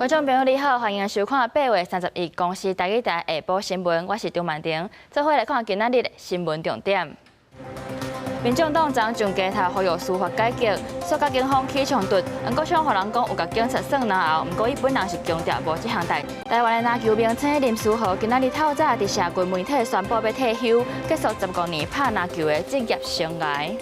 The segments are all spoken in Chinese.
观众朋友你好，欢迎收看8月31日公司台语台下晡新闻，我是张曼婷。做伙来看今仔日的新闻重点。民众党昨上街头呼吁司法改革，所甲警方起冲突。黄国昌互人讲有甲警察耍闹后，毋过伊本人是强调无这项代。台湾的篮球明星林书豪今仔日透早伫社群媒体宣布要退休，结束15年拍篮球的职业生涯。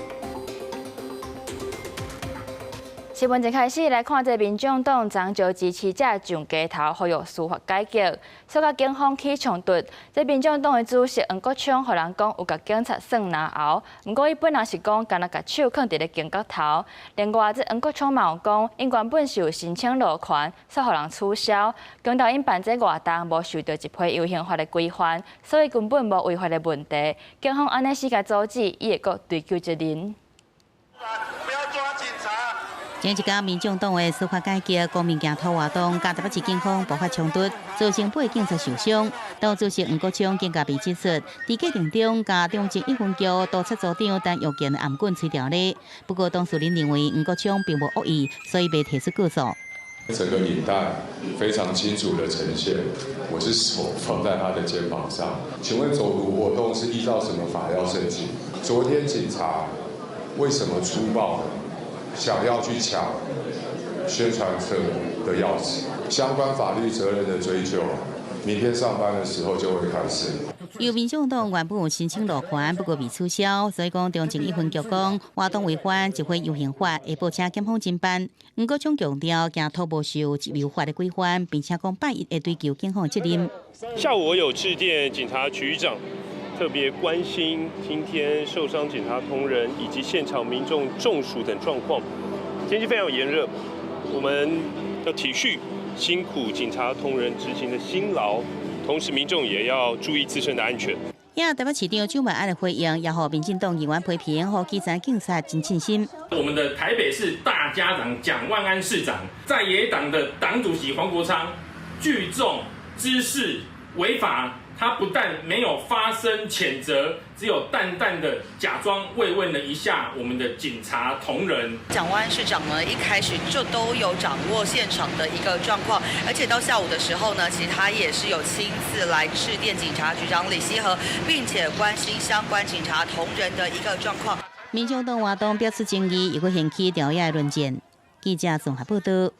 新闻一开始来看，这民众党昨招支持者上街头呼吁司法改革，所甲警方起冲突。这民众党的主席黄国昌互人讲有甲警察耍闹后，毋过伊本人是讲干那甲手放伫咧警角头。另外，这黄国昌嘛有讲，因原本是有申请路权，煞互人取消，强调因办这活动无受到一批有刑法的规范，所以根本无违法的问题。警方安尼时甲阻止，伊会阁追究责任。 前一天，民众党的司法改革公民行头活动，甲台北市警方爆发冲突，造成8警察受伤。党主席黄国昌更加被指出，伫过程中甲中正一分局督察组长等要件的颔棍吹掉咧。不过，当事人认为黄国昌并无恶意，所以被提出告诉。整个影带非常清楚的呈现，我是手放在他的肩膀上。请问走读活动是依照什么法要申请？昨天警察为什么粗暴的？ 想要去抢宣传车的钥匙，相关法律责任的追究，明天上班的时候就会开始。由民众党原本有申请路权，不过被取消，所以讲中正一分局讲活动违反就会有刑法，下晡请检方侦办。黄国昌强调，惊头无受违法的规范，并且讲8日会追究警方责任。下午我有致电警察局长。 特别关心今天受伤警察同仁以及现场民众中暑等状况。天气非常炎热，我们要体恤辛苦警察同仁执行的辛劳，同时民众也要注意自身的安全。台北市长蒋万安的回应，也和民进党议员批评，和基层警察真信心。我们的台北市大家长蒋万安市长，在野党的党主席黄国昌聚众滋事违法。 他不但没有发声谴责，只有淡淡的假装慰问了一下我们的警察同仁。蒋万安市长呢，一开始就都有掌握现场的一个状况，而且到下午的时候呢，其实他也是有亲自来致电警察局长李希和，并且关心相关警察同仁的一个状况。民众党活动表示争议，又会掀起调野论战。记者综合报道。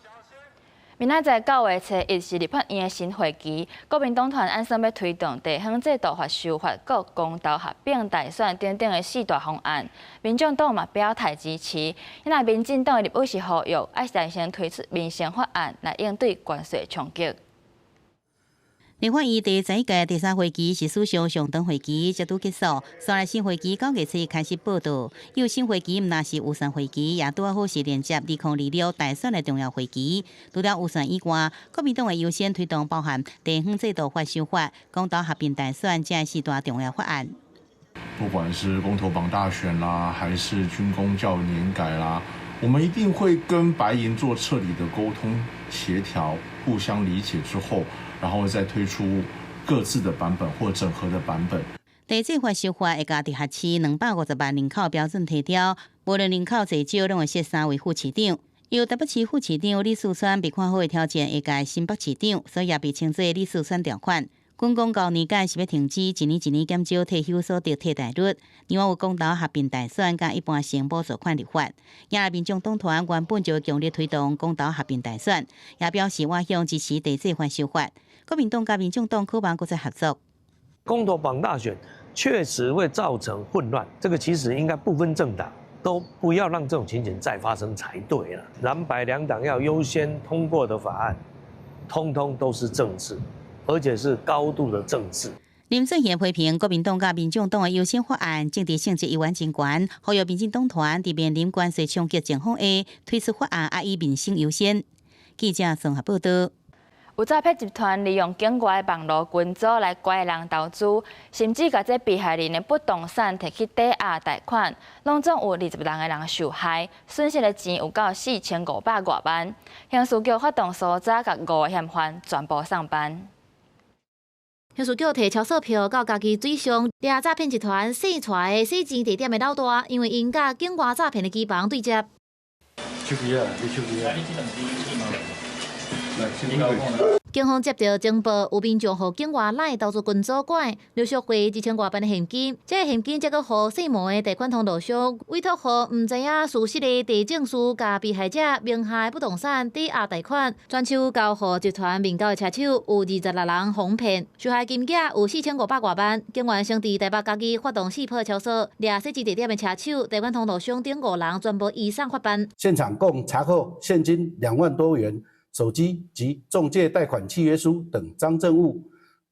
明仔载9月1日是立法院的新会期，国民党团按算要推动地方制度法修法、各公投合并大选等等的4大方案，民众党嘛表态支持。因为民进党的立委是呼吁，要先推出民生法案来应对关税冲击。 立法院第11届第3会期是史上上长会期，才拄结束。虽然新会期9月初开始报道，因为新会期毋但是有选会期，也拄好是连接2026大选的重要会期。除了有选以外，国民党会优先推动包含地方制度法修法、公投合并大选这4大重要法案。不管是公投榜大选啦，还是军公教年改啦，我们一定会跟白银做彻底的沟通协调，互相理解之后。 然后再推出各自的版本或整合的版本。地制法修法会甲直辖市250万人口标准提高，无论人口侪少，拢会设3位副市长。由台北市副市长李树川被看好的条件会甲新北市长，所以也被称作李树川条款。军公教年改是要停止一年减少退休所得替代率，另外有公投合并大选甲一般性补助款立法。也民众党团原本就强烈推动公投合并大选，也表示外向支持地制法修法。 国民党跟民众党渴望国在合作。公投榜大选确实会造成混乱，这个其实应该不分政党，都不要让这种情形再发生才对了。蓝白两党要优先通过的法案，通通都是政治，而且是高度的政治。林俊贤批评国民党跟民众党的优先法案政治性质已完真悬，呼吁民进党团伫面临关税冲击情况下推出法案，以民生优先。记者综合报道。 有诈骗集团利用境外网络群组来拐人投资，甚至把这被害人的不动产摕去抵押贷款，拢总有20人的人受害，损失的钱有到4500多万。刑事局发动搜查，甲5个嫌犯全部上班。刑事局摕超售票到家己水上，掠诈骗集团洗出的洗钱地点的老大，因为因甲境外诈骗的机房对接。手机啊，你手机啊。警方接到情报，有民众互警员来投注军主管，陆续汇1000多万的现金。这个现金则个互姓毛的贷款通路商委托，互唔知影事实的地政师，甲被害者名下的不动产抵押贷款，转手交互集团面交的车手，有26人哄骗，受害金额有4500多万。警员先伫台北家己发动4波敲锁，掠设置地点的车手、贷款通路商等5人全部移送法办。现场共查扣现金2万多元。手机及中介贷款契约书等赃证物，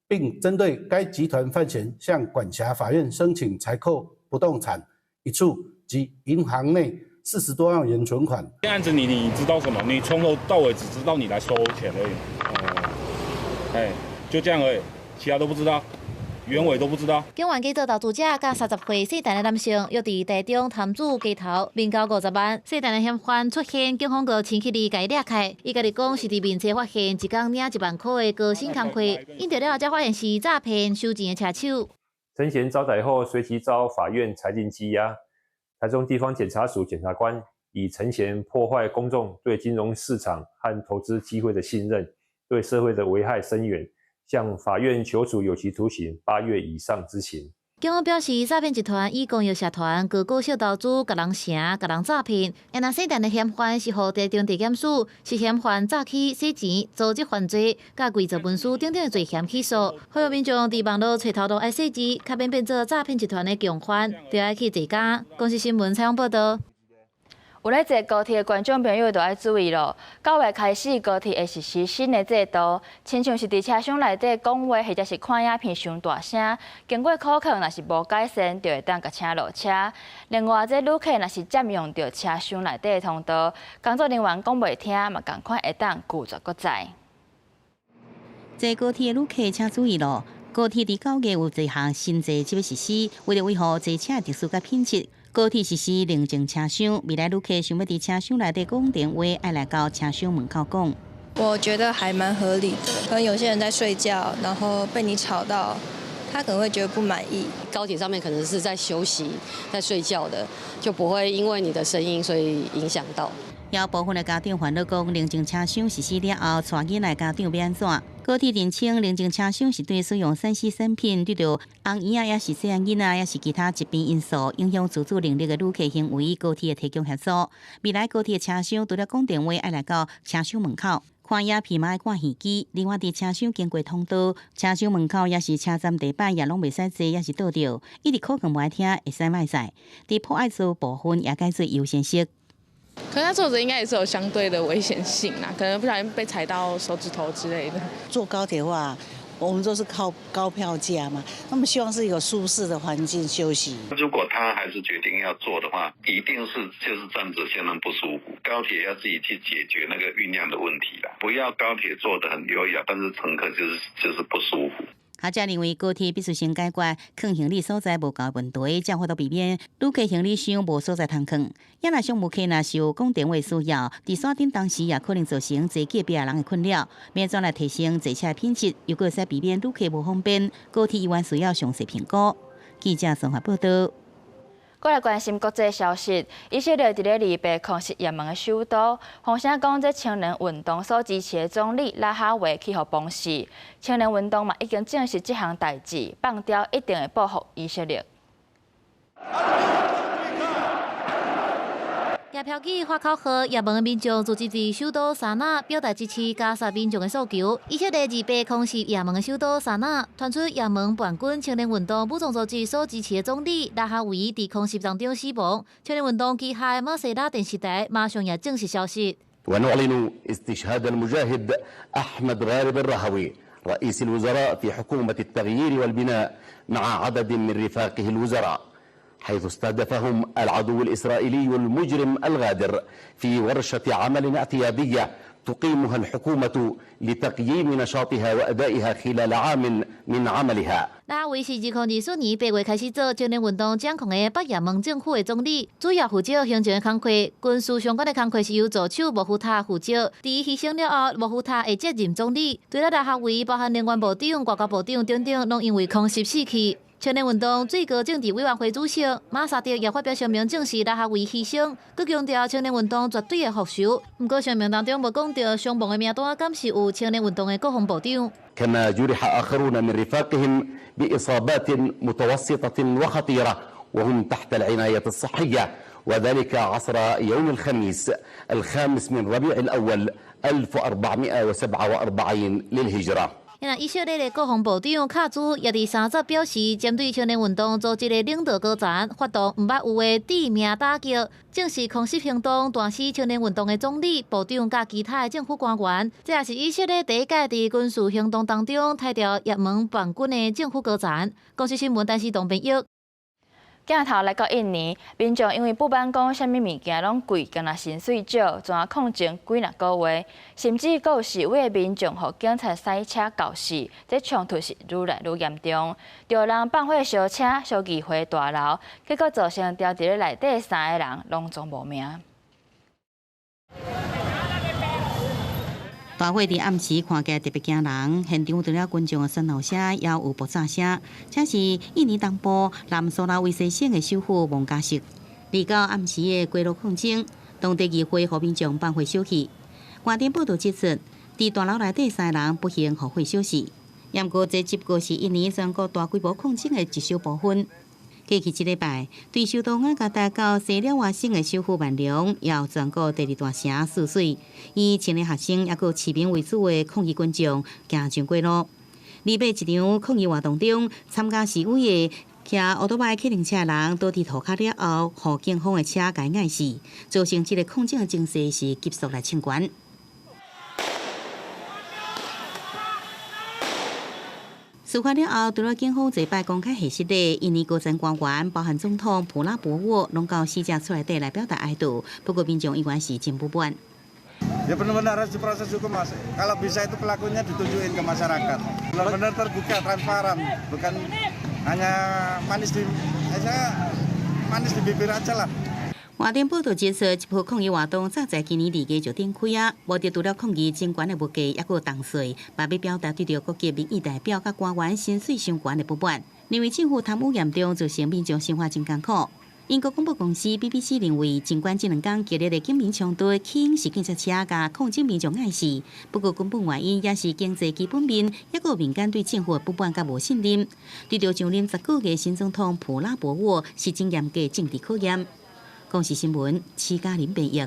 并针对该集团犯嫌向管辖法院申请裁扣不动产1处及银行内40多万元存款。这案子你知道什么？你从头到尾只知道你来收钱而已，就这样而已，其他都不知道。原委都不知道。警员记做投资者甲30岁姓陈的男性，约伫台中潭子街头面交50万，姓陈的嫌犯出现，警方就前去甲伊掠开。伊家己讲是伫面车发现一工领1万块的高薪工课，应到了才发现是诈骗收钱的车手。陈嫌招逮后，随即遭法院裁定羁押。台中地方检察署检察官以陈嫌破坏公众对金融市场和投资机会的信任，对社会的危害深远。向法院求处有期徒刑8月以上之刑。警方表示，诈骗集团以公益社团高股小投资，甲人城、甲人诈骗。那姓陈的嫌犯是互地中地检署是嫌犯诈欺、洗钱、组织犯罪、甲伪造文书等等的罪嫌起诉。呼吁民众伫网络找头路爱洗钱，较免变做诈骗集团的共犯，就要去自家。公司新闻采访报道。有咧坐高铁的观众朋友就要注意咯，9月开始高铁会实施新的制度，亲像是伫车厢内底讲话或者是看影片伤大声，经过考考若是无改善，就会当甲请落车。另外，这旅客若是占用着车厢内底的通道，工作人员讲袂听，嘛共款会当拒绝搁载。坐高铁的旅客请注意咯，高铁伫9月有一项新制即要实施，为了维护坐车特殊甲品质。高铁实施宁静车厢，未来旅客想要伫车厢内底讲电话，爱来到车厢门口讲。我觉得还蛮合理的，可能有些人在睡觉，然后被你吵到，他可能会觉得不满意。高铁上面可能是在休息、在睡觉的，就不会因为你的声音所以影响到。有部分的家长烦恼讲，宁静车厢实施了后，带囡仔家长要安怎？高铁认清宁静车厢是对使用3C 产品，对着红婴仔也是细囡仔，也是其他疾病因素影响自主能力的旅客行为，高铁提供协助。未来高铁车厢除了讲电话，爱来到车厢门口。看影片嘛爱看耳机，另外伫车厢经过通道，车厢门口也是车站地板，也拢袂使坐，也是倒着。一直口讲无爱听，会使卖使。伫破坏做部分也该做优先式。可能他坐着应该也是有相对的危险性啦，可能不小心被踩到手指头之类的。坐高铁的话，我们都是靠高票价嘛，那么希望是一个舒适的环境休息。如果他还是决定要坐的话，一定是就是站着相当不舒服。高铁要自己去解决那个运量的问题啦，不要高铁坐得很优雅，但是乘客就是不舒服。学者认为高铁必须先解决放行李所在无够问题，才法度避免旅客行李箱无所在通放。也若商务客若是有讲电话需要，伫山顶当时也可能造成坐隔壁人的困扰。要怎来提升坐车的品质，又可使避免旅客无方便，高铁依然需要详细评估。记者综合报道。过来关心国际消息，以色列伫咧2月空袭也门的首都，风声讲这青年运动所支持的总理拉哈维去互崩死。青年运动嘛已经证实这项代志，放掉一定会报复以色列。也标记发口号，也门的民众组织伫首都沙那表达支持加沙民众的诉求。以色列2月空袭也门的首都沙那，传出也门叛军青年运动武装组织所支持的总理拉哈维伫空袭当中死亡。青年运动旗下的马西拉电视台马上也证实消息。ونعلن استشهاد المجاهد أحمد غالب الرهوي رئيس الوزراء في حكومة التغيير والبناء مع عدد من رفاقه الوزراء حيث استهدفهم العدو الإسرائيلي المجرم الغادر في ورشة عمل اعتيادية تقيمها الحكومة لتقييم نشاطها وأدائها خلال عام من عملها。拉维是2024年8月开始做青年运动掌控的北也门政府的总理，主要负责行政的工作，军事相关的工作是由助手穆夫塔负责。伫牺牲了后，穆夫塔会接任总理。除了拉哈维，包含能源部长、外交部长等等，拢因为空袭死去。青年运动最高政治委员会主席马萨迪也发表声明，证实拉哈维牺牲，佮强调青年运动绝对会复仇。不过声明当中无讲到伤亡的名单，敢是有青年运动的国防部长。 كما جرح آخرون من رفاقهم بإصابات متوسطة وخطيرة وهم تحت العناية الصحية وذلك عصر يوم الخميس الخامس من ربيع الأول 1447 للهجرة. 以色列的国防部长卡祖也伫30表示，针对青年运动组织的领导高层发动唔捌有的致命打击，正是空袭行动断死青年运动的总理、部长甲其他的政府官员。这也是以色列第一届伫军事行动当中杀掉也门叛军的政府高层。公司新闻电视董平玉。 镜头来到印尼，民众因为不满讲啥物物件拢贵，敢若薪水少，怎啊抗争几若个月，甚至佫有示威的民众互警察塞车搞死，这冲突是愈来愈严重。着人放火烧车、烧议会大楼，结果造成住伫咧内底3个人拢总无命。 大火伫暗时看起来特别惊人，现场除了群众的喧闹声，也有爆炸声。这是印尼东部南苏拉威西省的首府孟加什。离到暗时的街路抗争，当地议会和民众放火烧去。外电报道指出，伫大楼内底3人不幸互火烧死。不过，这只不过是印尼全国大规模抗争的一小部分。 过去一礼拜，对首都雅加达到西了外省的首府万隆，也有全国第2大城泗水，以青年学生也佮市民为主的抗议群众行上街路。礼拜一场抗议活动中，参加示威的骑奥多麦客运车的人倒伫涂骹了后，互警方的车甲伊碍死，造成这个抗争的情势是急速来升悬。 事发了后，除了警方坐摆公开会室内，印尼高层官员，包含总统普拉博沃，拢到死者厝内底来表达哀悼。不过民众依然是真不满。Ya benar-benar harus diproses hukum mas. Kalau bisa itu pelakunya ditunjukin ke masyarakat. Benar-benar terbuka, transparan, bukan hanya manis di bibir aja lah. 外电报道指出，这波抗议活动早在今年2月就展开啊，无着除了抗议政权的物价，也有重税，嘛要表达对着各级民意代表甲官员薪水相关的不满。认为政府贪污严重，造成民众生活真艰苦。英国广播公司 BBC 认为，尽管这2天激烈的警民冲突起因是警察车甲抗争民众碍事，不过根本原因也是经济基本面，也有民间对政府的不满甲无信任。对着上任19个新总统普拉博沃是真严格政治考验。 公视新闻，徐嘉玲编译。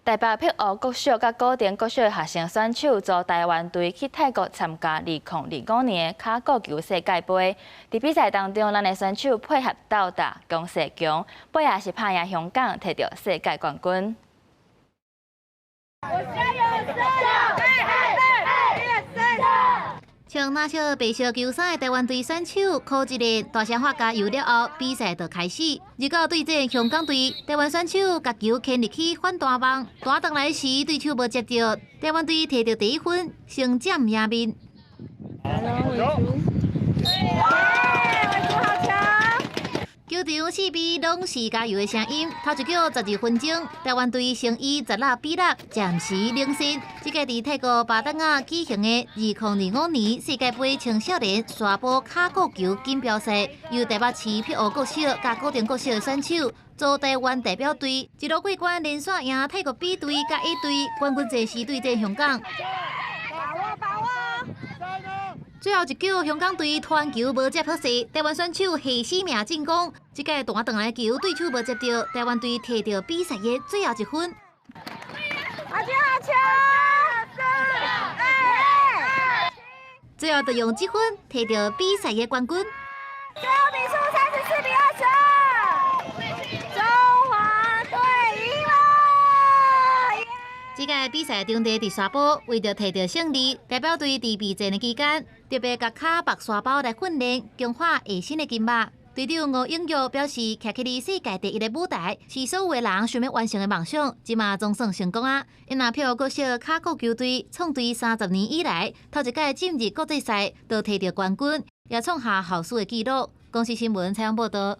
台北碧湖国小甲高田国小学生选手组台湾队去泰国参加2025年卡国球世界杯。伫比赛当中，咱的选手配合斗打，攻势强，尾也是拍赢香港，摕到世界冠军。 穿蓝色、白色球衫的台湾队选手，靠一个大声发加油了后，比赛就开始。如果对阵香港队，台湾选手甲球牵入去反弹网，弹回来时对手无接到，台湾队摕到第1分，先占赢面。球场四边拢是加油的声音。头一局12分钟，台湾队先以16比6暂时领先。这个伫泰国巴登亚举行的2025年世界杯青少年沙波卡国球锦标赛，由台北市碧湖国小甲高田国小的选手组台湾代表队，一路过关连续赢泰国 B 队甲 A 队，冠军赛时对阵香港。 最后一局，香港队传球无接好势，台湾选手下死命进攻。这个弹回来球对手无接到，台湾队摕到比赛的最后1分。最后就用1分摕到比赛的冠军。最后比数34比22，中华队赢了。 这个比赛中地伫沙坡，为着摕到胜利，代表队伫备战的期间，特别甲卡白沙包来训练，强化下身的筋肉。队长吴英玉表示，徛起伫世界第1的舞台，是所有的人想要完成的梦想，即嘛总算成功啊！因那碧湖国小卡国球队创队30年以来，头一届进入国际赛，都摕到冠军，也创下好数的纪录。公司新闻采访报道。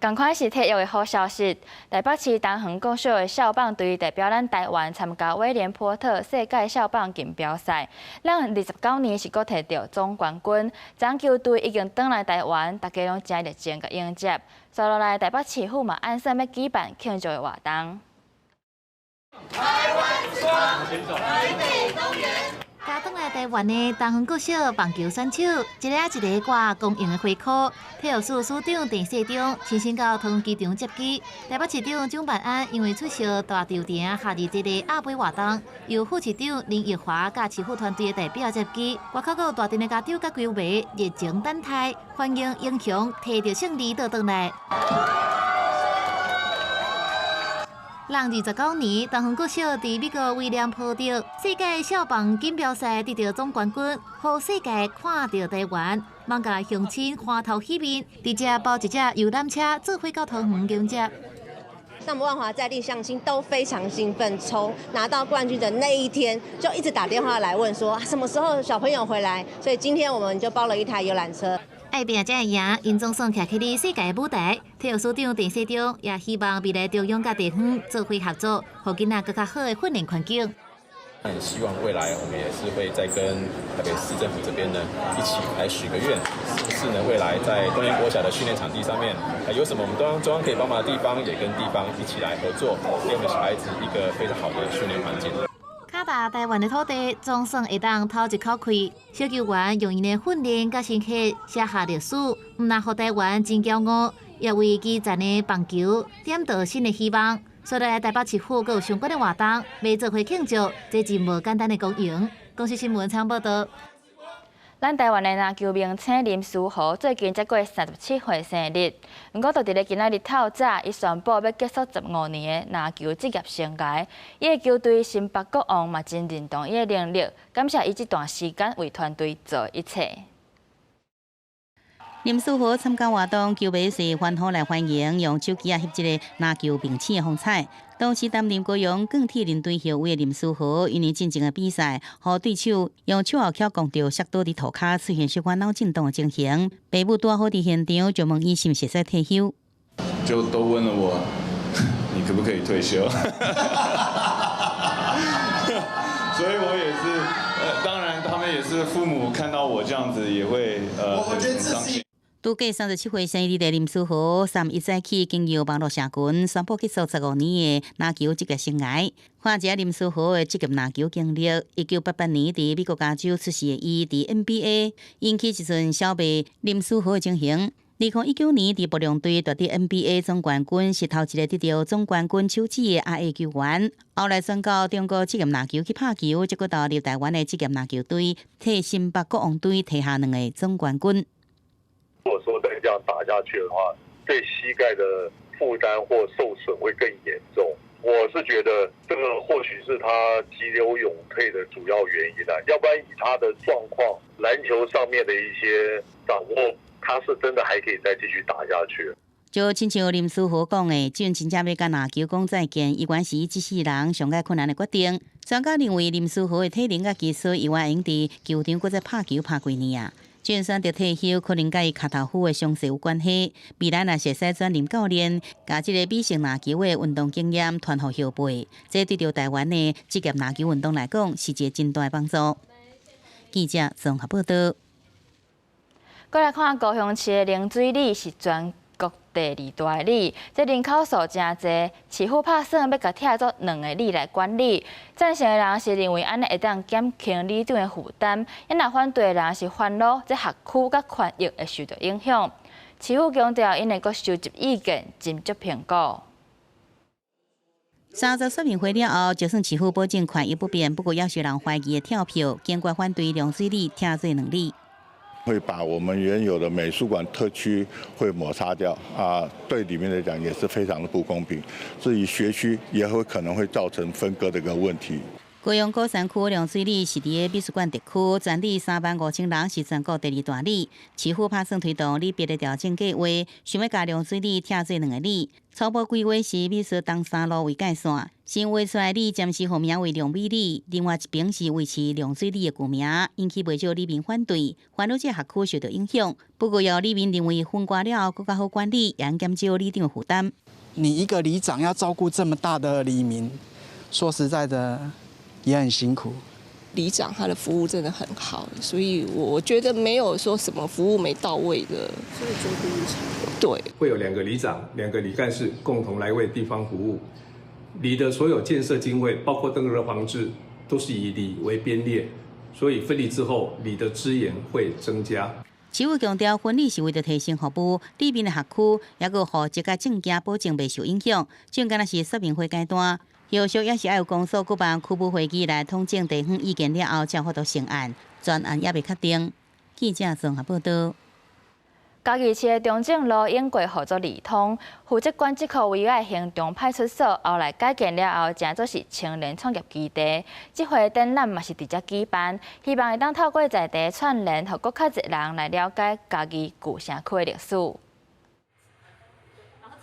同款是体育的好消息，台北市东园国小的校棒队代表咱台湾参加威廉波特世界校棒锦标赛，咱29年是阁摕到总冠军。掌球队已经返来台湾，大家拢真热情甲迎接。接落来，台北市府嘛按算要举办庆祝的活动。台湾之光，台北公园。家返来台湾的东园国小棒球选手，一个一个挂公营的花裤。体育署署长郑世忠亲身到桃园机场接机。台北市长蒋万安因为出席大球场夏日节的阿杯活动，由副市长林奕华甲市府团队的代表接机。外口有大阵的家长甲规划热情等待，欢迎英雄摕到胜利倒转来。人29年，东园国小伫美国威廉波特世界校棒锦标赛得到总冠军，让世界看到台湾，望甲乡亲欢头喜面，伫遮包一只游览车做伙到桃园迎接。那我们万华在地乡亲都非常兴奋，从拿到冠军的那一天就一直打电话来问说什么时候小朋友回来，所以今天我们就包了一台游览车。爱拼才会赢，因总算徛起哩世界舞台。体育署长郑世忠也希望未来中央甲地方做伙合作，让囡仔更较好的训练环境。很希望未来我们也是会再跟台北市政府这边呢一起来许个愿，是不是呢？未来在东岩国小的训练场地上面，有什么我们中央可以帮忙的地方，也跟地方一起来合作，给我们小孩子一个非常好的训练环境。卡达台湾的土地总算会当透一口气。小球员用因的训练甲成绩写下历史，唔但互台湾真骄傲，也为基层的棒球点到新的希望。所以台北市府阁有相关的活动，要做伙庆祝，这真无简单的公营。公司新闻参报道。咱台湾的篮球明星林书豪最近才过37岁生日，不过就伫咧今仔日透早，伊宣布要结束15年的篮球职业生涯。伊的球队新北国王嘛真认同伊的能力，感谢伊这段时间为团队做一切。林书豪参加活动，球迷是欢呼来欢迎，用手机翕一个篮球明星的风采。当时担任国阳更替领队后卫的林书豪，因为进前的比赛，和对手用手后脚攻到摔倒伫涂骹，出现小可脑震荡的情形。爸母拄好伫现场，就问伊是毋是使退休，就都问了我，你可不可以退休？所以我也是，当然他们也是父母看到我这样子也会很伤心。拄过37岁生日的林书豪，3月1早起经由网络社群宣布结束15年的篮球职业生涯。看一下林书豪的职业篮球经历，1988年伫美国加州出世的伊，伫 NBA 引起一阵小白林书豪的情形。2019年伫博龙队夺得 NBA 总冠军，是头一个得到总冠军手指的亚裔球员。后来转到中国职业篮球去拍球，结果投入台湾的职业篮球队，替新北国王队摕下2个总冠军。如果说再这样打下去的话，对膝盖的负担或受损会更严重。我是觉得这个或许是他急流勇退的主要原因啦，要不然以他的状况，篮球上面的一些掌握，他是真的还可以再继续打下去。就亲像林书豪讲的，只要真正要甲篮球讲再见，伊原是伊一世人上界困难的决定。专家认为林书豪的体能甲技术，伊还用伫球场搁再拍球拍几年啊。就选择退休，可能甲伊脚头虎的伤势有关系。未来若是使转任教练，甲即个比胜篮球的运动经验传互后辈，这对着台湾的职业篮球运动来讲，是一个真大的帮助。记者综合报道。过来看高雄市的冷水里是全国第2大的里，这人口数真侪，市府打算要甲拆作2个里来管理。赞成的人是认为安尼会当减轻里长的负担，因若反对的人是烦恼这学区甲权益会受到影响。市府强调，因会阁收集意见，斟酌评估。30说明会了后，就算市府保证权益不变，不过要求人怀疑的跳票，坚决反对凉水里拆做2里。会把我们原有的美术馆特区会抹杀掉啊，对里面来讲也是非常的不公平。至于学区也会可能会造成分割的一个问题。高雄高山区凉水里是伫美术馆特区，全里35000人，是全国第2大里。市府打算推动里别的调整计划，想要把凉水里拆做2个里。初步规划是美术东山路为界线，新画出来里暂时号名为梁美里，另外一边是维持梁水里的旧名，引起不少里民反对，烦恼这学区受到影响。不过，有里民认为分割了后更加好管理，也减少里长的负担。你一个里长要照顾这么大的里民，说实在的也很辛苦。里长他的服务真的很好，所以我觉得没有说什么服务没到位的。所以就第一场。对，会有2个里长、2个里干事共同来为地方服务。里的所有建设经费，包括登革热防治，都是以里为编列，所以分离之后，里的资源会增加。市府强调，分离是为了提升服务，里面的学区也个互这个证件保证袂受影响。就敢若是说明会阶段。后续也是要有公所举办区部会议来统整地方意见了后，才发度成案。专案也未确定。记者综合报道。嘉义市的中正路永过合作里通，负责管这块位外行中派出所后来改建了后，正做是青年创业基地。这回展览嘛是直接举办，希望会当透过在地串联，互更较侪人来了解嘉义旧城区的历史。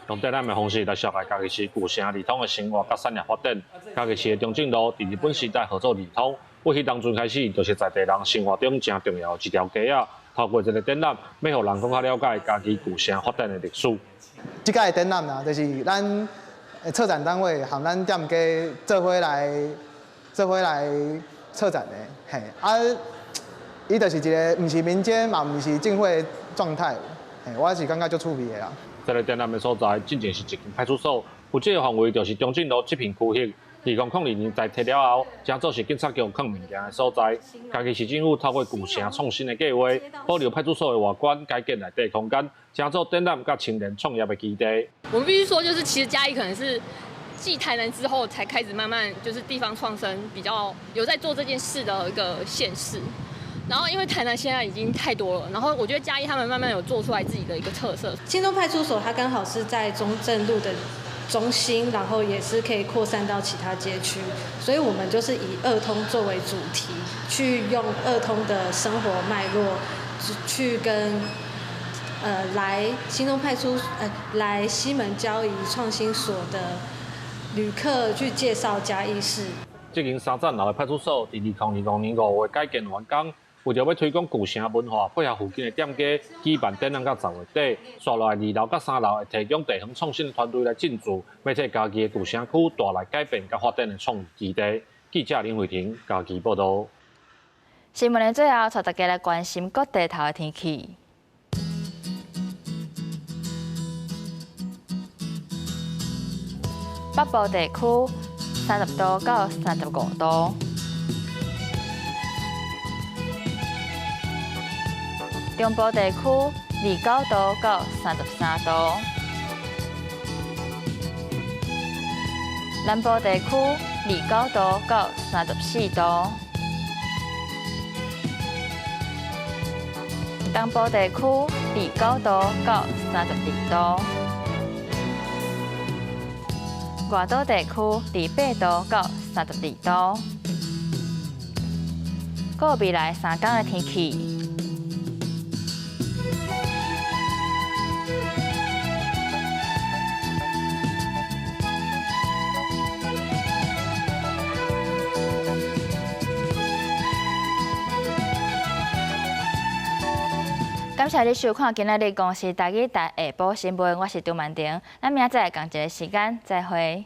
用展览的方式来紹介嘉義市舊城里通的生活甲產業發展。嘉義市的中正路，佇日本時代合作里通，過去當陣開始，就是在地人生活中正重要的一條街啊。透過這個展覽，要讓人更加了解嘉義舊城發展的歷史。這個展覽啊，就是咱策展單位和咱店家做伙來策展的，嘿啊，伊就是一個唔是民間嘛，唔是政府的狀態，嘿，我是感覺足趣味的啦。這個展覽的所在，真正是一間派出所，負責的範圍就是中正路這片區域。2002年在拆了後，正做是警察局藏物件的所在。嘉義市政府透過舊城創新的計劃，保留派出所的外觀，改建內底空間，正做展覽甲青年創業的基地。我們必須說，就是其實嘉義可能是繼台南之後，才開始慢慢就是地方創生比較有在做這件事的一個縣市。然後因為台南現在已經太多了，然後我覺得嘉義他們慢慢有做出來自己的一個特色。新東派出所它剛好是在中正路的中心，然後也是可以擴散到其他街區，所以我們就是以二通作為主題，去用二通的生活脈絡，去跟來新東派出來西門交誼創新所的旅客去介紹嘉義市。這間3層樓的派出所，在2020年5月改建完工。為着要推廣舊城文化，配合附近的店家，舉辦展覽到10月底，刷落來2樓甲3樓會提供地方創新的團隊來進駐，要替嘉義的舊城區帶來改變甲發展的創意基地。記者林慧婷，嘉義報道。新聞的最後，帶大家來關心各地頭的天氣。北部地區30度到35度。中部地區29度到33度，南部地區29度到34度，東部地區29度到32度，外島地區28度到32度。個未來3天的天氣。感謝你收看今仔日公視台語台下晡新聞，我是杜曼婷，咱明仔載同一個時間再會。